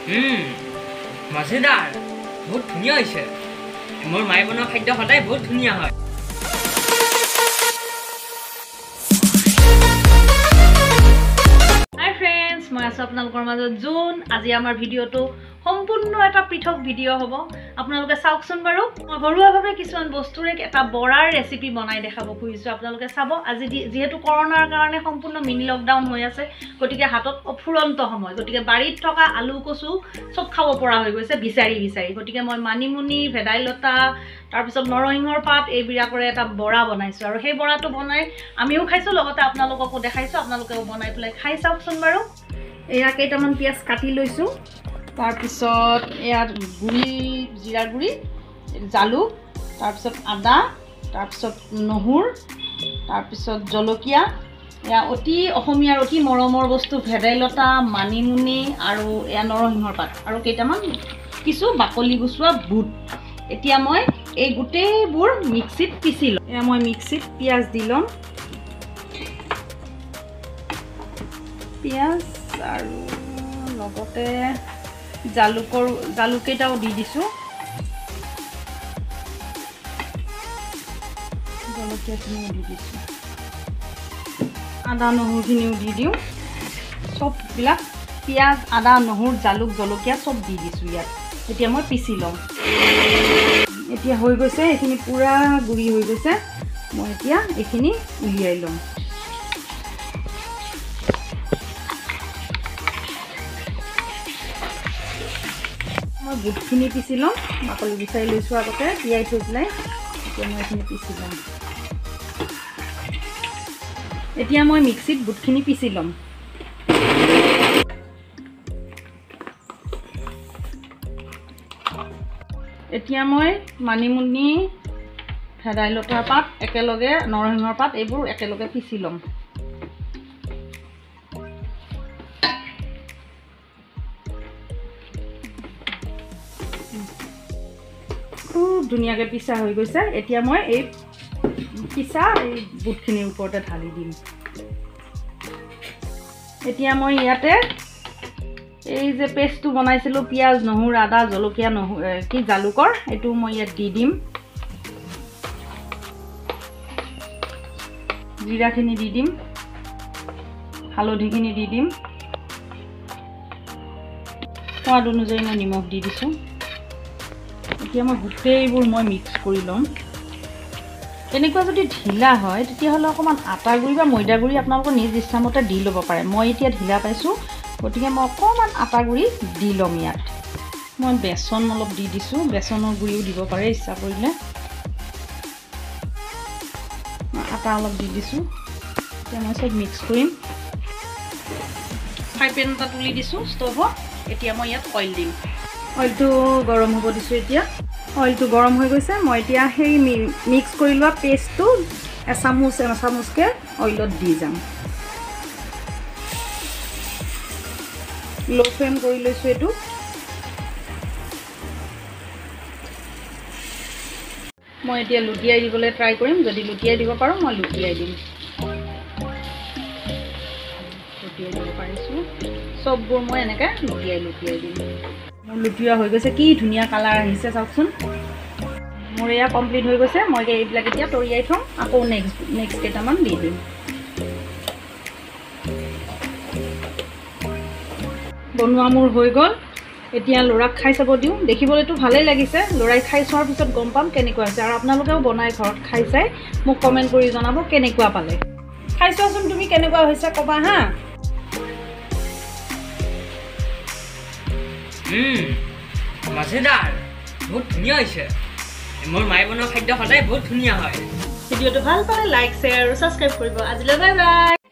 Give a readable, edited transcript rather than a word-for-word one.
মজাদাৰ বহুত ধুনীয়া হৈছে মোৰ মায়ে বনোৱা খাদ্য সদায় বহুত ধুনীয়া হয় হাই ফ্ৰেন্ডছ মই আছো আপোনালোকৰ মাজত জুন আজি আমাৰ ভিডিঅটো সম্পূৰ্ণ এটা পৃথক ভিডিঅ' হ'ব আপোনালোকে চাওকচোন বাৰু মই ঘৰুৱাভাৱে কিছুমান বস্তুৰে এটা বৰাৰ ৰেচিপি বনাই দেখাব খুজিছো আপোনালোকে চাব আজি যেহেতু কৰোনাৰ কাৰণে সম্পূৰ্ণ মিনি লকডাউন হৈ আছে গতিকে হাতত অফুৰন্ত সময় গতিকে বাৰীত থকা আলু কচু সব খাব পৰা হৈ গৈছে বিচাৰি গতিকে মই মানিমুনি ভেদাইলতা তাৰপিছত নৰসিংহৰ পাত এইবিলাকৰে এটা বৰা বনাইছো আৰু সেই বৰাটো বনাই আমিও খাইছো লগতে আপোনালোককো দেখাইছো আপোনালোকেও বনাই পেলাই খাই চাওকচোন বাৰু এয়া কেইটামান পিয়াজ কাটি লৈছো তাৰপিছত ইয়াত গুড়ি জিৰা গুড়ি জালুক তাৰপিছত আদা তাৰপিছত নহৰু তাৰপিছত জলকীয়া এয়া অতি অসমীয়াৰ অতি মৰমৰ বস্তু ভেদাইলতা মানিমুনি আৰু এয়া নৰসিংহৰ পাত আৰু কেইটামান কিছু বাকলি গুচোৱা বুট এতিয়া মই এই গোটেইবোৰ মিক্সিত পিছি লম এয়া মই মিক্সিত পিয়াজ দি লম পিয়াজ আৰু লগতে জালুক কেইটাও দি দিছো জলকীয়াখিনিও দি দিছো আদা নহৰুখিনিও দি দিওঁ চববিলাক পিঁয়াজ আদা নহৰু জালুক জলকীয়া চব দি দিছোঁ ইয়াত এতিয়া মই পিচি ল'ম এতিয়া হৈ গৈছে এইখিনি পূৰা গুড়ি হৈ গৈছে মই এতিয়া এইখিনি উলিয়াই ল'ম মই বুটখিনি পিচি ল'ম বাকলি গুচাই লৈছোঁ আগতে তিয়াই থৈ পেলাই এতিয়া মই এইখিনি পিচি ল'ম এতিয়া মই মিক্সিত বুটখিনি পিচি ল'ম এতিয়া মই মানিমুনি ভেদাইলতাৰ পাত একেলগে নৰসিংহৰ পাত এইবোৰ একেলগে পিচি ল'ম খুব ধুনীয়াকৈ পিচা হৈ গৈছে এতিয়া মই এই পিচা এই বুটখিনিৰ ওপৰতে ঢালি দিম এতিয়া মই ইয়াতে এই যে পেষ্টটো বনাইছিলোঁ পিঁয়াজ নহৰু আদা জলকীয়া জালুকৰ এইটো মই ইয়াত দি দিম জিৰাখিনি দি দিম হালধিখিনি দি দিম সোৱাদ অনুযায়ী মই নিমখ দি দিছোঁ এতিয়া মই গোটেইবোৰ মই মিক্স কৰি ল'ম এনেকুৱা যদি ঢিলা হয় তেতিয়াহ'লে অকণমান আটা গুড়ি বা ময়দা গুড়ি আপোনালোকৰ নিজ ইচ্ছামতে দি ল'ব পাৰে মই এতিয়া ঢিলা পাইছোঁ গতিকে মই অকণমান আটা গুড়ি দি ল'ম ইয়াত মই বেচন অলপ দি দিছোঁ বেচনৰ গুড়িও দিব পাৰে ইচ্ছা কৰিলে মই আটা অলপ দি দিছোঁ এতিয়া মই চব মিক্স কৰিম ফ্ৰাই পেন এটা তুলি দিছোঁ ষ্ট'ভত এতিয়া মই ইয়াত অইল দিম অইলটো গৰম হ'ব দিছোঁ এতিয়া অইলটো গৰম হৈ গৈছে মই এতিয়া সেই মিক্স কৰি লোৱা পেষ্টটো এচামুচকৈ অইলত দি যাম ল' ফ্লেম কৰি লৈছোঁ এইটো মই এতিয়া লুটিয়াই দিবলৈ ট্ৰাই কৰিম যদি লুটিয়াই দিব পাৰোঁ মই লুটিয়াই দিম লুটিয়াই দিব পাৰিছোঁ চববোৰ মই এনেকৈ লুটিয়াই দিম মোৰ লুটিওৱা হৈ গৈছে কি ধুনীয়া কালাৰ আহিছে চাওকচোন মোৰ এয়া কমপ্লিট হৈ গৈছে মই এইবিলাক এতিয়া তৰিয়াই থ'ম আকৌ নেক্সট কেইটামান দি দিম বনোৱা মোৰ হৈ গ'ল এতিয়া ল'ৰাক খাই চাব দিওঁ দেখিবলৈতো ভালেই লাগিছে ল'ৰাই খাই চোৱাৰ পিছত গম পাম কেনেকুৱা হৈছে আৰু আপোনালোকেও বনাই ঘৰত খাই চাই মোক কমেণ্ট কৰি জনাব কেনেকুৱা পালে খাই চোৱাচোন তুমি কেনেকুৱা হৈছে ক'বা হা মজাদাৰ বহুত ধুনীয়া হৈছে মোৰ মায়ে বনোৱা খাদ্য সদায় বহুত ধুনীয়া হয় ভিডিঅ'টো ভাল পালে লাইক শ্বেয়াৰ আৰু ছাবস্ক্ৰাইব কৰিব আজিলৈ বাই বাই